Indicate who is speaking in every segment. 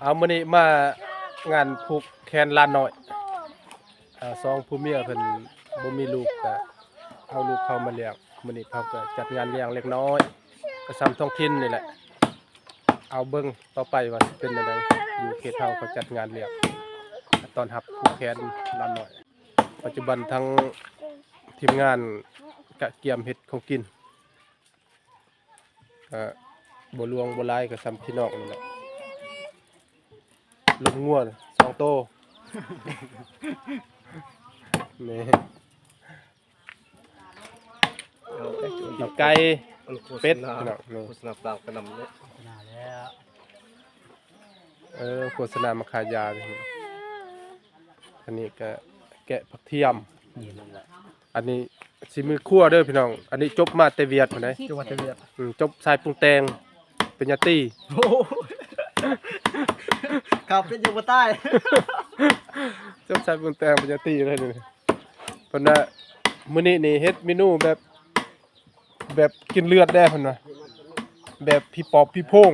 Speaker 1: เอามื้อนี้มางานผูกแขนลานน้อยสองผู้เมียเพิ่นบ่มีลูกก็เอาลูกเข้ามาเลี้ยงมื้อนี้เขาก็จัดงานเลี้ยงเล็กน้อยก็ซ้ำท้องถิ่นนี่แหละเอาเบิ่งต่อไปว่าสิเป็นจังไดอยู่เขตเฮาเขาจัดงานเลี้ยงตอนรับผูกแขนลานน้อยปัจจุบันทั้งทีมงานกะเกียมเฮ็ดของกินบ่ลวงบ่ลายก็ซ้ำพี่น้องนี่แหละลูกงัว2 โตนี่เอาไก่เป็ดพี่น้องนี่โฆษณาเปล่ากระนำเนี่ยโฆษณามาขายยาอันนี้ก็แกะผักเทียมอันนี้สิมือคั่วเด้อพี่น้องอันนี้จบมาแต่เวียดพุ่นได้จบมาแต่เวียดจบสายปรุงแต่งเป็นยาตี
Speaker 2: ครับเป็นอยู่บ่ใต้
Speaker 1: จบสายปรุงแต่งเป็นยาตีเลยนี่เพิ่นน่ะมื้อนี้นี่เฮ็ดเมนูแบบกินเลือดได้เพิ่นว่าแบบพี่ปอบพี่โพง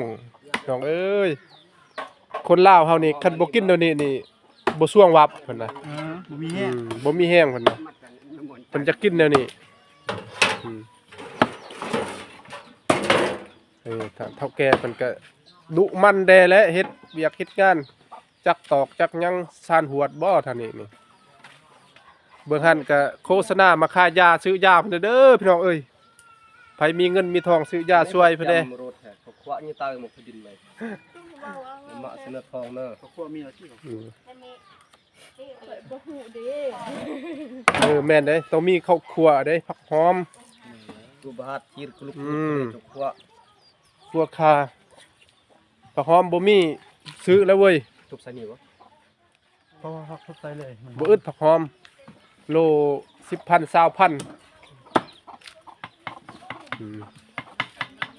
Speaker 1: น้องเอ้ยคนลาวเฮานี่คันบ่กินเดี๋ยวนี้นี่บ่ช่วงวับเพิ่นน่ะ
Speaker 2: บ่มีแห้ง
Speaker 1: บ่มีแห้งเพิ่นน่ะเพิ่นจะกินเดี๋ยวนี้เฒ่าแก่เพิ่นก็ดุมันแดและเฮ็ดเวียกเฮ็ดงานจักตอกจักหยังซานหวดบ่ท่านนี่เบิ่งหั่นก็โฆษณามาขายยาซื้อยาเพิ่นเด้อพี่น้องเอ้ยไผมีเงินมีทองซื้อยาช่วยเพิ่นเด้
Speaker 3: รถแท้เขาคว้านี่ตายหมดดินเลยมาเสนอทองเด้อ
Speaker 2: เขาคั่วมีแล้วที่
Speaker 1: แม่นเด้ต้องมีข้าวคั่วเด้ผักหอม
Speaker 3: กูบาดจีรกลุกจุกคว้า
Speaker 1: คั่วคาผักหอมบ่มีซื้อแล้วเว้ย
Speaker 3: ทุบใส่นี่บ่
Speaker 2: เพราะว่าเขาทุบใส่เลย
Speaker 1: บ่อึดผักหอมโล 10,000 20,000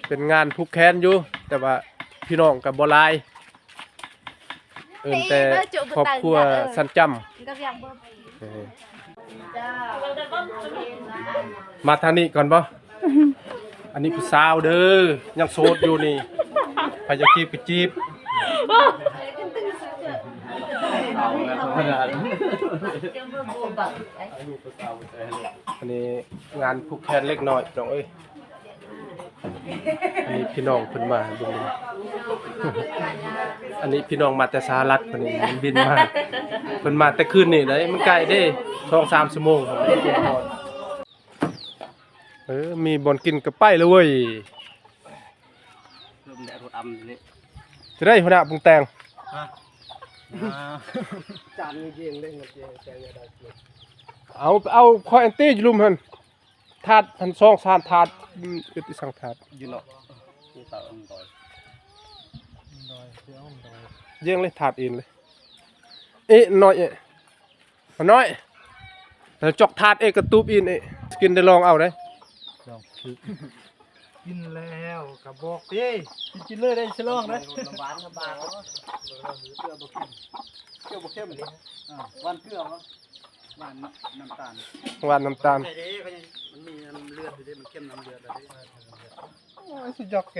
Speaker 1: เป็นงานผูกแขนอยู่แต่ว่าพี่น้องก็บ่หลายแต่ครอบครัวสันจำมาทางนี้ก่อนบ่อันนี้ผู้สาวเด้อยังโสดอยู่นี่พยาจีบก็จีบอันนี้งานผูกแขนเล็กน้อยน้องเอ้ยอันนี้พี่น้องเพิ่นมาบินอันนี้พี่น้องมาแต่สหรัฐเพิ่นนี่บินมาเพิ่นมาแต่คืนนี่ได้มันใกล้เด้ 2-3 ชั่วโมงมีบ่อนกินก็ไปเลยเว้ย
Speaker 3: เริ่มแดดรถอำนี่
Speaker 1: จะได้หัวหน้าปรุงแต่ง
Speaker 3: จานนี้เย็นได้เงินแกงได้
Speaker 1: เอาคอยแอนตี้อยู่ลุมหั่นถาดหั่น2 3ถาดอึดอีสังถาด
Speaker 3: อยู่เนาะมีเตาอันดอย
Speaker 1: เยี่ยงเลยถาดอินเลยเอ๊ะน้อยน้อยแล้วจอกถาดกระตูบอินกินได้ลองเอาได้
Speaker 2: ลองกินแล้วก็บอกเด้กินเลยได้ฉลองนะ
Speaker 3: หวานกับบางเกลือบ่เข้มบ่เข้มนี่หวานเกลือบ่หวานน้ำตาล
Speaker 1: หวานน้ำตาล
Speaker 3: มันมีน้ำเลือดอยู่ดิมันเข้มน้ำเลือดแล้วดิ
Speaker 1: โอ้ยสิจอกแก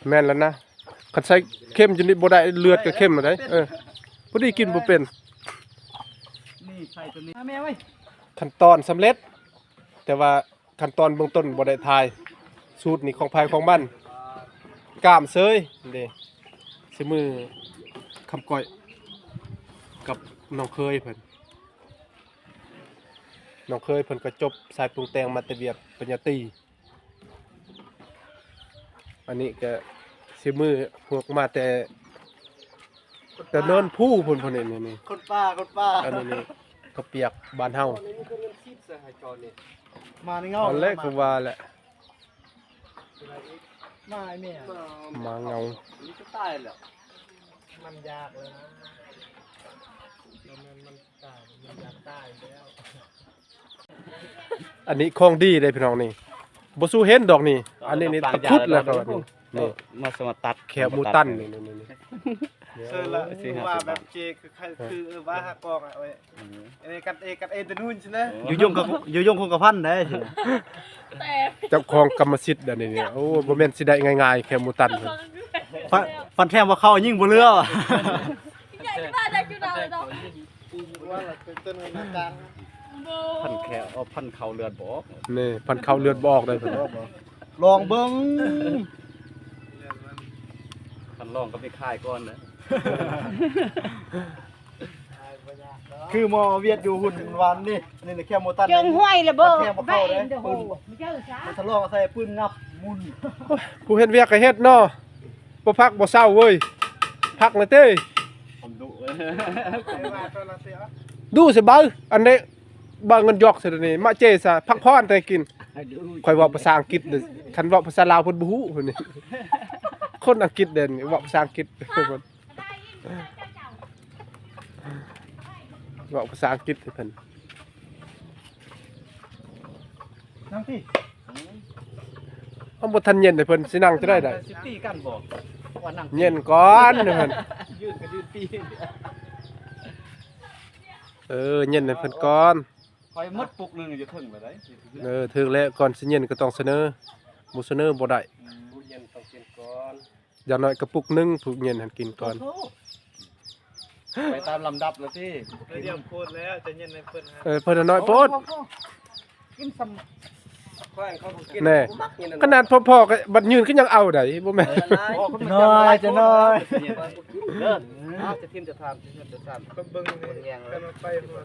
Speaker 1: แม่นแล้วนะคันใส่เข้มจนนี่บ่ได้เลือดก็เข้มได้พอดีกินบ่เป็น
Speaker 2: นี่ใส่ตัวนี้แม่เว้ย
Speaker 1: ขั้นตอนสำเร็จแต่ว่าขั้นตอนเบื้องต้นบ่ได้ทายสูตรนี่ของภายของมันกล้ามเซยเด้สิมือคำก้อยกับน้องเคยเพิ่นก็จบสายปรุงแต่งมาแต่เวียดปริญญาตรีอันนี้ก็สิมือพวกมาแต่เนินผู้พุ่นนี่
Speaker 2: คนป้า
Speaker 1: อันนี้ก็เปียกบ้านเฮา
Speaker 2: มาในเงา
Speaker 1: ตอนแรกก็ว่าแหละ
Speaker 2: มาไอ้แม่
Speaker 1: มาเงา
Speaker 3: นี่ก็ตายแล้ว
Speaker 2: มันยากเลยนะมันตายมันอยากตายแล้ว
Speaker 1: อันนี้ของดีเลยพี่น้องนี่บ่สู้เห็นดอกนี่อันนี้นี่ตะพุดแล้วก็นี่
Speaker 3: มาสมัครตัด
Speaker 1: แขวมูตันนี่
Speaker 2: เออละว่าแบบเจคือว่าหากองอ่ะเว้ยอันนี้กัดตะนู่นใช่มั้ยอยู่ยงคงกระพันได้
Speaker 1: เจ้าของกรรมสิทธิ์เดี๋ยวนี้โอ้บ่แม่นสิได้ง่ายๆแขวมูตัน
Speaker 2: ฟันแทมว่าเข้ายิ่งบ่เลือว่ะ
Speaker 3: ว่าเราเป็นต้นหน้ากลาง
Speaker 2: พันแขวเอาพันเข่าเลือดบ่
Speaker 1: นี่พันเข้าเลือดบ่ออกเลยเพิ่น
Speaker 2: ลองเบิ่งพันลองก็ไปค่ายก่อนนะคือหมอเวียดอยู่หุ่นวันนี่นี่แค่โมตัน
Speaker 4: จงห้วยระเบิด
Speaker 2: แค่บ่
Speaker 4: ไป
Speaker 2: เข้าเด้
Speaker 4: เด้อโห
Speaker 2: ปืน
Speaker 4: ไม่เจอซะ
Speaker 2: มันทะเลาะกันใส่ปืนงับมุน
Speaker 1: ผู้เฮ็ดเวียกก็เฮ็ดเนาะบ่พักบ่เศร้าเว้ยพักนะเต้
Speaker 2: ผมดุ
Speaker 3: ว่าตอนเราเสีย
Speaker 1: ดูสิเบ้าอันนี้บ่เงินยอกซะเดี๋ยวนี้มาเจซะพักพรแต่กินข่อยเว้าภาษาอังกฤษเด้อคันเว้าภาษาลาวเพิ่นบ่ฮู้เพิ่นนี่คนอังกฤษเด่นเว้าภาษาอังกฤษเพิ่นเว้าภาษาอังกฤษให้เพิ่น
Speaker 2: นั่งที่
Speaker 1: เอาบ่ทันเย็นให้เพิ่นสินั่งจะได้ได้
Speaker 2: สิตีกันบ่ว่านั่ง
Speaker 1: เย็นก่อนเด้อเพิ่น
Speaker 2: ยืนก็ยืนตี
Speaker 1: เย็นให้เพิ่นก่อน
Speaker 2: คอยมดปุกนึงจะถึงไปได้
Speaker 1: ถึงแล้วก่อนสิเย็นก็ต้องเสนอบ่เสนอบ่ได้
Speaker 2: ผู้เย็นต้องกินก่อน
Speaker 1: อย่างน้อยกระปุกหนึงผู้เย็นให้กินก่อน
Speaker 2: ไปตามลำดับแล้วที่
Speaker 3: เรียมโคตรแล้วจะเย็นในเพิ่นฮะ
Speaker 1: เพิ่นน้อยโพด
Speaker 2: กินซ้ำ
Speaker 3: ข้างเขากิน
Speaker 1: แน่ขนาดพ่อๆก็บัดยืนก็ยังเอาได้บ่แม่น
Speaker 2: จะน้อยจะน้อยเด้อเอาจะทิมจะทานจะทาน
Speaker 3: ก็เบิ่งนี่กันไปหัว